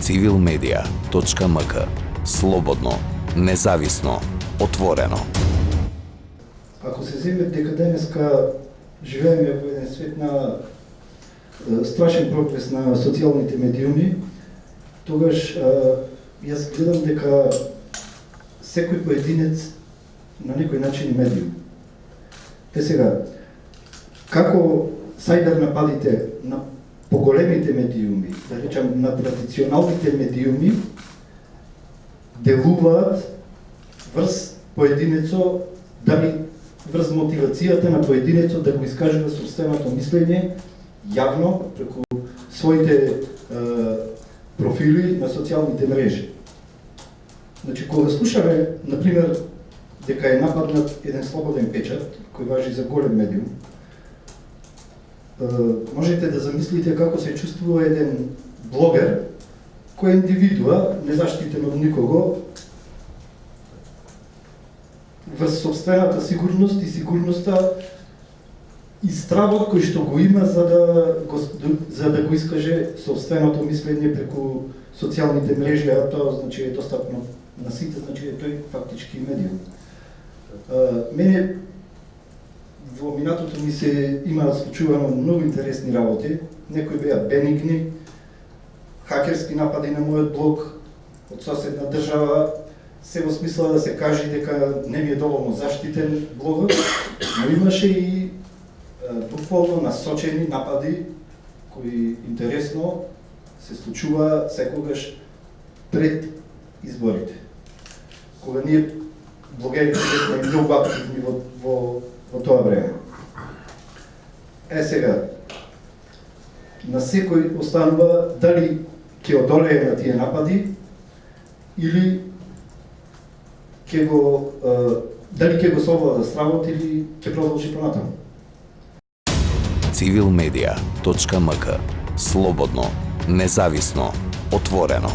civilmedia.mk. Слободно, независно, отворено. Ако се земе дека денеска живееме во еден свет на страшен прогрес на социјалните медиуми, тогаш јас гледам дека секој поединец на некој начин е медиум. Сега, како сајбер нападите на поголемите медиуми, да речам на традиционалните медиуми, делуваат врз поединецо, дали врз мотивацијата на поединецот да го искажува собственото мислење јавно преку своите профили на социјалните мрежи. Значи, кога слушаме, например, дека е нападнат еден слободен печат, кој важи за голем медиум, можете да замислите како се чувствува еден блогер, кој е индивидуа, незаштитен од никого, врз собствената сигурност и сигурноста и стравот кој што го има за да го искаже собственото мислење преку социјалните мрежи, а тоа значи е достапно на сите, значи е тој фактички медиум. Мене во минатото ми се имаат случувано многу интересни работи, некои беа бенигни, хакерски напади на мојот блог од соседна држава, се во смисла да се каже дека не ми е доволно заштитен блогот, но имаше и буквално насочени напади кои интересно се случува секогаш пред изборите. Кога ние блогерите сме многу активни во тоа време. Сега, на секој останува дали ќе одолее на тие напади или дали ќе го совлада стравот или ќе продолжи понатаму. civilmedia.mk. Слободно, независно, отворено.